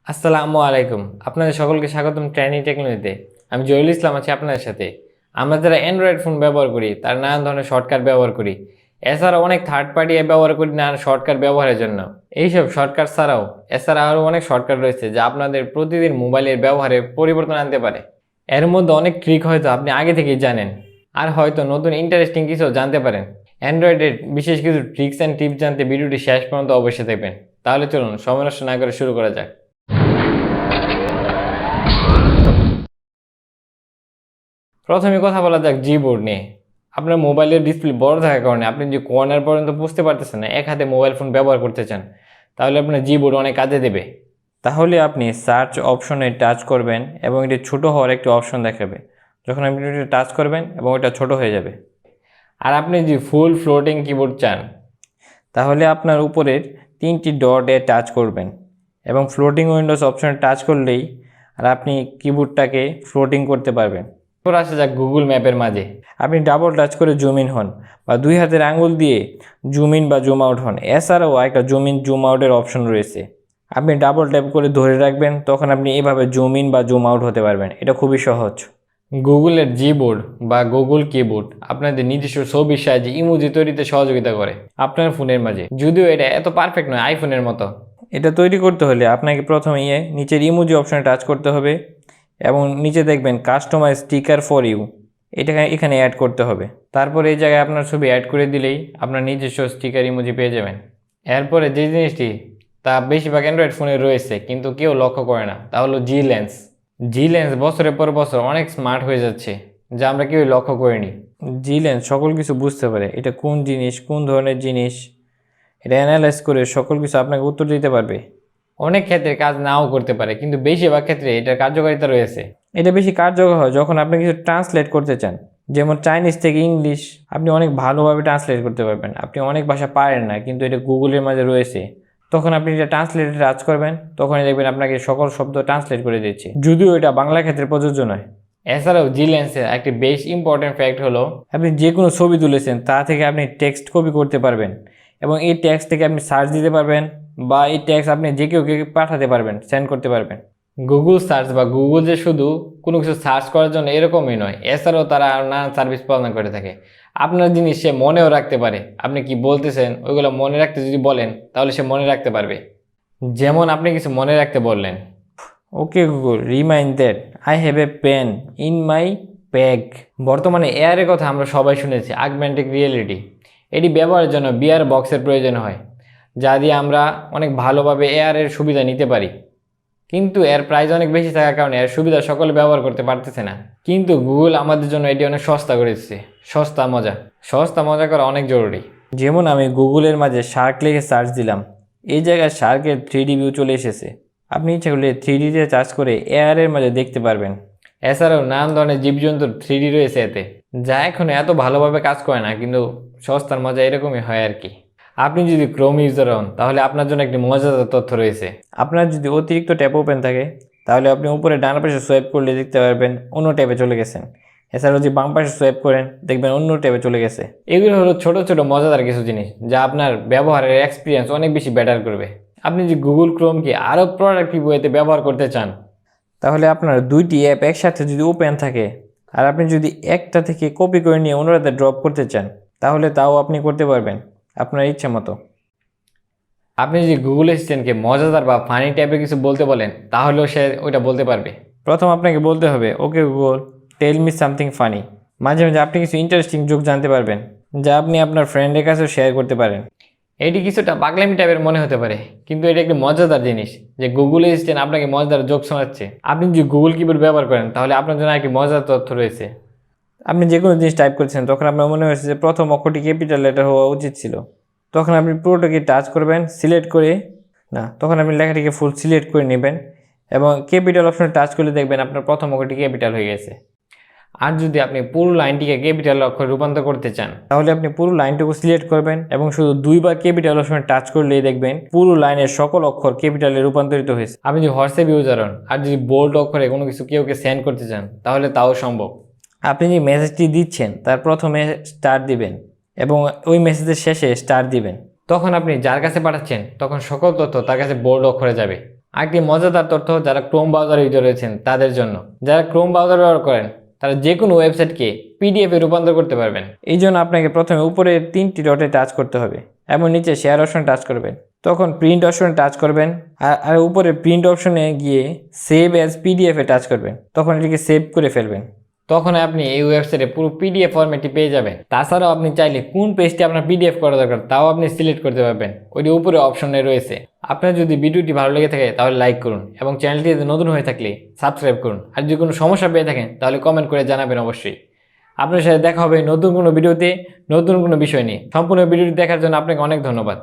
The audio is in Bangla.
আসসালামু আলাইকুম। আপনাদের সকলকে স্বাগতম ট্রেনিং টেকনোলজিতে। আমি জহিরুল ইসলাম আছি আপনাদের সাথে। আমরা যারা অ্যান্ড্রয়েড ফোন ব্যবহার করি তার নানান ধরনের শর্টকাট ব্যবহার করি। এছাড়াও অনেক থার্ড পার্টি অ্যাপ ব্যবহার করি নানান শর্টকাট ব্যবহারের জন্য। এইসব শর্টকাট ছাড়াও এছাড়া আরও অনেক শর্টকাট রয়েছে যা আপনাদের প্রতিদিন মোবাইলের ব্যবহারে পরিবর্তন আনতে পারে। এর মধ্যে অনেক ট্রিক হয়তো আপনি আগে থেকেই জানেন, আর হয়তো নতুন ইন্টারেস্টিং কিছু জানতে পারেন। অ্যান্ড্রয়েডের বিশেষ কিছু ট্রিক্স অ্যান্ড টিপস জানতে ভিডিওটি শেষ পর্যন্ত অবশ্যই দেখবেন। তাহলে চলুন সময় নষ্ট না করে শুরু করা যাক। প্রথমে কথা বলা যাক জিবোর্ড নিয়ে। আপনার মোবাইলের ডিসপ্লে বড় থাকার কারণে আপনি যে কর্নার পর্যন্ত বুঝতে পারতেছেন না, এক হাতে মোবাইল ফোন ব্যবহার করতে চান, তাহলে আপনার জিবোর্ড অনেক কাজে দেবে। তাহলে আপনি সার্চ অপশনে টাচ করবেন এবং এটি ছোট হওয়ার একটি অপশন দেখাবে। যখন আপনি এটা টাচ করবেন এবং এটা ছোট হয়ে যাবে। আর আপনি যদি ফুল ফ্লোটিং কিবোর্ড চান, তাহলে আপনার উপরের 3টি ডটে টাচ করবেন এবং ফ্লোটিং উইন্ডোজ অপশনে টাচ করলেই আর আপনি কিবোর্ডটাকে ফ্লোটিং করতে পারবেন। এরপর আসা যাক গুগল ম্যাপের মাঝে। আপনি ডাবল টাচ করে জুম ইন হন বা দুই হাতের আঙুল দিয়ে জুম ইন বা জুম আউট হন। এছাড়াও একটা জুম ইন জুম আউটের অপশন রয়েছে। আপনি ডাবল ট্যাপ করে ধরে রাখবেন, তখন আপনি এভাবে জুম ইন বা জুম আউট হতে পারবেন। এটা খুবই সহজ। গুগলের জিবোর্ড বা গুগল কিবোর্ড আপনাদের নিজস্ব ছবির সাহায্যে ইমোজি তৈরিতে সহযোগিতা করে আপনার ফোনের মাঝে। যদিও এটা এত পারফেক্ট নয় আইফোনের মতো। এটা তৈরি করতে হলে আপনাকে প্রথমে নিচের ইমোজি অপশনে টাচ করতে হবে এবং নিচে দেখবেন কাস্টমাইজ স্টিকার ফর ইউ, এটা এখানে অ্যাড করতে হবে। তারপর এই জায়গায় আপনার ছবি অ্যাড করে দিলেই আপনার নিজস্ব স্টিকার ইমোজি পেয়ে যাবেন। এরপরে যে জিনিসটি তা বেশিরভাগ অ্যান্ড্রয়েড ফোনে রয়েছে কিন্তু কেউ লক্ষ্য করে না, তা হলো জি লেন্স। জি লেন্স বছরের পর বছর অনেক স্মার্ট হয়ে যাচ্ছে, যা আমরা কেউই লক্ষ্য করিনি। জি লেন্স সকল কিছু বুঝতে পারে, এটা কোন জিনিস, কোন ধরনের জিনিস, এটা অ্যানালাইজ করে সকল কিছু আপনাকে উত্তর দিতে পারবে। অনেক ক্ষেত্রে কাজ নাও করতে পারে, কিন্তু বেশিরভাগ ক্ষেত্রে এটার কার্যকারিতা রয়েছে। এটা বেশি কার্যকর হয় যখন আপনি কিছু ট্রান্সলেট করতে চান, যেমন চাইনিজ থেকে ইংলিশ। আপনি অনেক ভালোভাবে ট্রান্সলেট করতে পারবেন। আপনি অনেক ভাষা পারেন না, কিন্তু এটা গুগলের মাঝে রয়েছে। তখন আপনি এটা ট্রান্সলেটে টাচ করবেন, তখনই দেখবেন আপনাকে সকল শব্দ ট্রান্সলেট করে দিচ্ছে, যদিও এটা বাংলা ক্ষেত্রে প্রযোজ্য নয়। এছাড়াও জি লেন্সের একটি বেশ ইম্পর্টেন্ট ফ্যাক্ট হলো আপনি যে কোনো ছবি তুলেছেন তা থেকে আপনি টেক্সট কপি করতে পারবেন এবং এই টেক্সট থেকে আপনি সার্চ দিতে পারবেন বা এই টেক্সট আপনি যে কেউ পাঠাতে পারবেন, সেন্ড করতে পারবেন। গুগল সার্চ বা গুগল যে শুধু কোনো কিছু সার্চ করার জন্য এরকমই নয়, এছাড়াও তারা নানান সার্ভিস প্রদান করে থাকে। আপনার জিনিস সে মনেও রাখতে পারে। আপনি কি বলতেছেন ওইগুলো মনে রাখতে যদি বলেন, তাহলে সে মনে রাখতে পারবে। যেমন আপনি কিছু মনে রাখতে বললেন, okay Google remind that I have a pen in my bag. বর্তমানে এআরের কথা আমরা সবাই শুনেছি, আগমেন্টেড রিয়েলিটি। এটি ব্যবহারের জন্য বিআর বক্সের প্রয়োজন হয়, যা দিয়ে আমরা অনেক ভালোভাবে এআরের সুবিধা নিতে পারি। কিন্তু এর প্রাইস অনেক বেশি থাকার কারণে এর সুবিধা সকলে ব্যবহার করতে পারতেছে না। কিন্তু গুগল আমাদের জন্য এটি অনেক সস্তা করে দিচ্ছে। সস্তা মজা করা অনেক জরুরি। যেমন আমি গুগলের মাঝে শার্ক লিখে সার্চ দিলাম, এই জায়গায় শার্কের 3D ভিউ চলে এসেছে। আপনি ইচ্ছা করলে 3Dতে চার্জ করে এআরের মাঝে দেখতে পারবেন। এছাড়াও নানান ধরনের জীবজন্তুর 3D রয়েছে এতে, যা এখন এত ভালোভাবে কাজ করে না, কিন্তু সস্তার মজা এরকমই হয় আর কি। আপনি যদি ক্রোম ইউজার হন, তাহলে আপনার জন্য একটি মজাদার তথ্য রয়েছে। আপনার যদি অতিরিক্ত ট্যাব ওপেন থাকে, তাহলে আপনি উপরে ডান পাশে সোয়াইপ করলে দেখতে পারবেন অন্য ট্যাবে চলে গেছেন। এছাড়াও যদি বাম পাশে সোয়াইপ করেন, দেখবেন অন্য ট্যাবে চলে গেছে। এগুলো হলো ছোট ছোট মজাদার কিছু জিনিস যা আপনার ব্যবহারের এক্সপিরিয়েন্স অনেক বেশি বেটার করবে। আপনি যদি গুগল ক্রোমকে আরও প্রোডাক্টিভ ওয়েতে ব্যবহার করতে চান, তাহলে আপনার 2টি অ্যাপ একসাথে যদি ওপেন থাকে আর আপনি যদি একটা থেকে কপি করে নিয়ে অন্যটাতে ড্রপ করতে চান, তাহলে তাও আপনি করতে পারবেন আপনার ইচ্ছা মতো। আপনি যদি গুগল অ্যাসিস্ট্যান্টকে মজাদার বা ফানি টাইপের কিছু বলতে বলেন, তাহলেও সে ওইটা বলতে পারবে। প্রথম আপনাকে বলতে হবে, okay Google tell me something funny. মাঝে মাঝে আপনি কিছু ইন্টারেস্টিং জোক জানতে পারবেন, যা আপনি আপনার ফ্রেন্ডের কাছেও শেয়ার করতে পারেন। এটি কিছুটা পাগলামি টাইপের মনে হতে পারে, কিন্তু এটা একটি মজাদার জিনিস যে গুগল অ্যাসিস্ট্যান্ট আপনাকে মজাদার জোক শোনাচ্ছে। আপনি যদি গুগল কিবোর্ড ব্যবহার করেন, তাহলে আপনার জন্য একটি মজাদার তথ্য রয়েছে। আপনি যে কোনো জিনিস টাইপ করছেন, তখন আপনার মনে হয়েছে যে প্রথম অক্ষরটি ক্যাপিটাল লেটার হওয়া উচিত ছিল। তখন আপনি পুরোটাকে টাচ করবেন, সিলেক্ট করে তখন আপনি লেখাটিকে ফুল সিলেক্ট করে নেবেন এবং ক্যাপিটাল অপশনে টাচ করলে দেখবেন আপনার প্রথম অক্ষরটি ক্যাপিটাল হয়ে গেছে। আর যদি আপনি পুরো লাইনটিকে ক্যাপিটাল অক্ষরে রূপান্তর করতে চান, তাহলে আপনি পুরো লাইনটুকু সিলেক্ট করবেন এবং শুধু দুইবার ক্যাপিটাল অপশনে টাচ করলেই দেখবেন পুরো লাইনের সকল অক্ষর ক্যাপিটালে রূপান্তরিত হয়েছে। আপনি যদি হোয়াটসঅ্যাপ ইউজার হন আর যদি বোল্ড অক্ষরে কোনো কিছু কেউকে সেন্ড করতে চান, তাহলে তাও সম্ভব। আপনি যে মেসেজটি দিচ্ছেন তার প্রথমে স্টার দিবেন এবং ওই মেসেজের শেষে স্টার দিবেন। তখন আপনি যার কাছে পাঠাচ্ছেন, তখন সকল তথ্য তার কাছে বোল্ড অক্ষরে যাবে। আরেকটি মজাদার তথ্য, যারা ক্রোম ব্রাউজার ইউজার রয়েছেন তাদের জন্য। যারা ক্রোম ব্রাউজার ব্যবহার করেন তারা যে কোনো ওয়েবসাইটকে পিডিএফে রূপান্তর করতে পারবেন। এই জন্য আপনাকে প্রথমে উপরের 3টি ডটে টাচ করতে হবে এবং নিচে শেয়ার অপশনে টাচ করবেন, তখন প্রিন্ট অপশনে টাচ করবেন, আর উপরে প্রিন্ট অপশনে গিয়ে সেভ অ্যাজ পিডিএফে টাচ করবেন, তখন এটিকে সেভ করে ফেলবেন। তখন আপনি এই ওয়েবসাইটে পুরো পিডিএফ ফরম্যাটটি পেয়ে যাবেন। তাছাড়াও আপনি চাইলে কোন পেজটি আপনার পিডিএফ করা দরকার তাও আপনি সিলেক্ট করতে পারবেন, ওইটি উপরে অপশনে রয়েছে। আপনার যদি ভিডিওটি ভালো লেগে থাকে তাহলে লাইক করুন এবং চ্যানেলটিতে নতুন হয়ে থাকলে সাবস্ক্রাইব করুন। আর যদি কোনো সমস্যা পেয়ে থাকেন তাহলে কমেন্ট করে জানাবেন অবশ্যই। আপনার সাথে দেখা হবে নতুন কোনো ভিডিওতে, নতুন কোনো বিষয় নিয়ে। সম্পূর্ণ ভিডিওটি দেখার জন্য আপনাকে অনেক ধন্যবাদ।